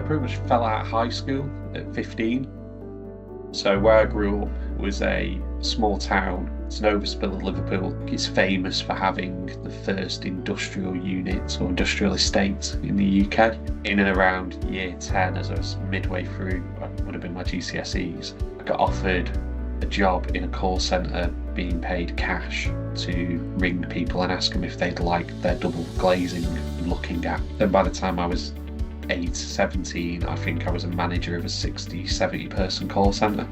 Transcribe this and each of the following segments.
pretty much fell out of high school at 15. So where I grew up was a small town. It's an overspill of Liverpool. It's famous for having the first industrial unit or industrial estate in the UK. In and around year 10, as I was midway through, what would have been my GCSEs, I got offered a job in a call centre being paid cash to ring people and ask them if they'd like their double glazing looking at. Then by the time I was 17, I think I was a manager of a 60-70 person call centre.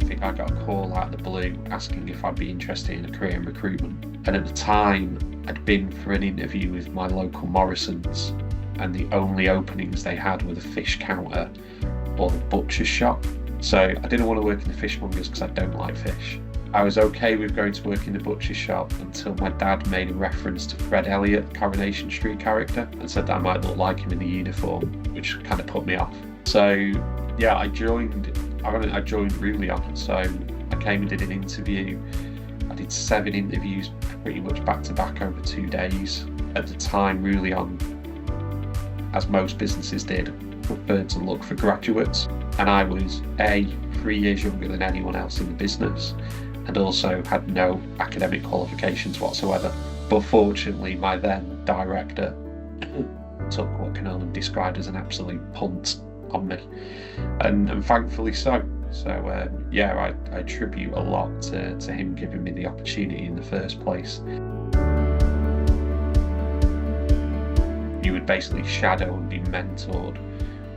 I think I got a call out of the blue asking if I'd be interested in a career in recruitment. And at the time, I'd been for an interview with my local Morrison's, and the only openings they had were the fish counter or the butcher's shop. So I didn't want to work in the fishmongers because I don't like fish. I was okay with going to work in the butcher's shop until my dad made a reference to Fred Elliott, Coronation Street character, and said that I might look like him in the uniform, which kind of put me off. So yeah, I joined Rullion. So I came and did an interview. I did 7 interviews pretty much back to back over 2 days. At the time, Rullion, as most businesses did, preferred to look for graduates, and I was 3 years younger than anyone else in the business, and also had no academic qualifications whatsoever. But fortunately, my then director took what can only be described as an absolute punt on me, and thankfully so. So yeah, I attribute a lot to him giving me the opportunity in the first place. You would basically shadow and be mentored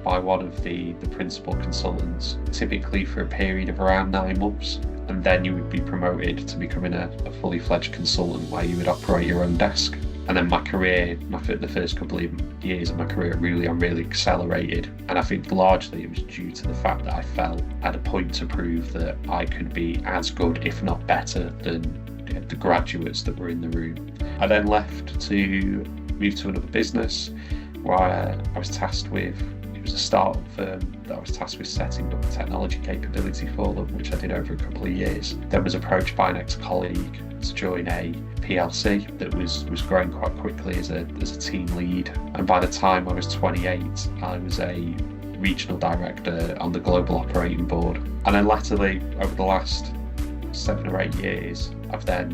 by one of the principal consultants, typically for a period of around 9 months, and then you would be promoted to becoming a fully fledged consultant where you would operate your own desk. And then my career, the first couple of years of my career at Rullion really accelerated, and I think largely it was due to the fact that I felt at a point to prove that I could be as good, if not better, than the graduates that were in the room. I then left to move to another business where I was tasked with, it was a startup firm that I was tasked with setting up a technology capability for them, which I did over a couple of years. Then was approached by an ex-colleague to join a PLC that was growing quite quickly as a team lead. And by the time I was 28, I was a regional director on the global operating board. And then latterly, over the last 7 or 8 years, I've then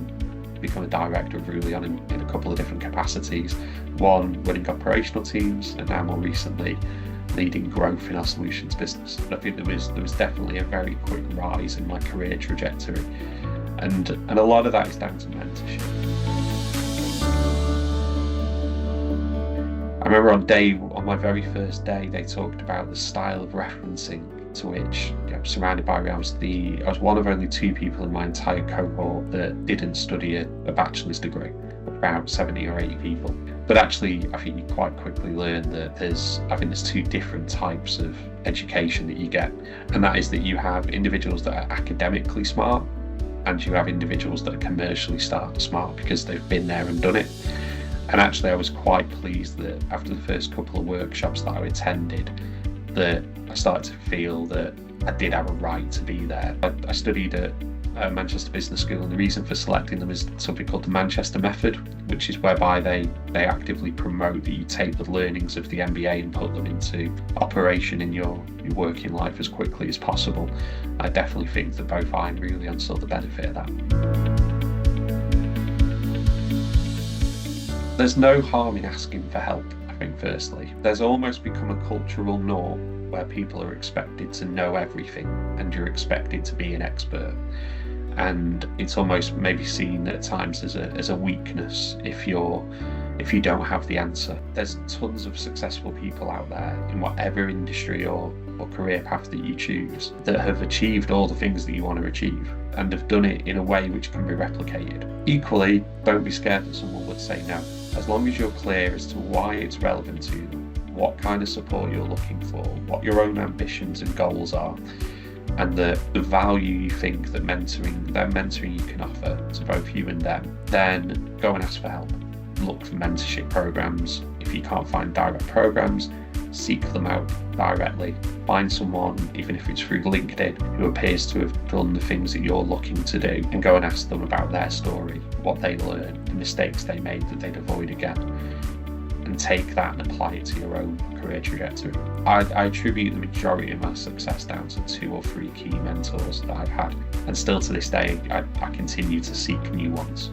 become a director of Rullion in a couple of different capacities. One, running operational teams, and now more recently, leading growth in our solutions business. And I think there was definitely a very quick rise in my career trajectory, and a lot of that is down to mentorship. I remember on my very first day, they talked about the style of referencing to which, surrounded by I was one of only 2 people in my entire cohort that didn't study a bachelor's degree, about 70 or 80 people. But actually, I think you quite quickly learn that there's 2 different types of education that you get, and that is that you have individuals that are academically smart, and you have individuals that are commercially smart because they've been there and done it. And actually, I was quite pleased that after the first couple of workshops that I attended, that I started to feel that I did have a right to be there. I studied at Manchester Business School, and the reason for selecting them is something called the Manchester Method, which is whereby they actively promote that you take the learnings of the MBA and put them into operation in your working life as quickly as possible. I definitely think that both I and Rullion saw the benefit of that. There's no harm in asking for help, I think, firstly. There's almost become a cultural norm where people are expected to know everything and you're expected to be an expert. And it's almost maybe seen at times as a weakness if you don't have the answer. There's tons of successful people out there in whatever industry or career path that you choose that have achieved all the things that you want to achieve and have done it in a way which can be replicated. Equally, don't be scared that someone would say no. As long as you're clear as to why it's relevant to you, what kind of support you're looking for, what your own ambitions and goals are, and the value you think that mentoring you can offer to both you and them, then go and ask for help. Look for mentorship programs. If you can't find direct programs, seek them out directly. Find someone, even if it's through LinkedIn, who appears to have done the things that you're looking to do, and go and ask them about their story, what they learned, the mistakes they made that they'd avoid again. and take that and apply it to your own career trajectory. I attribute the majority of my success down to 2 or 3 key mentors that I've had, and still to this day I continue to seek new ones.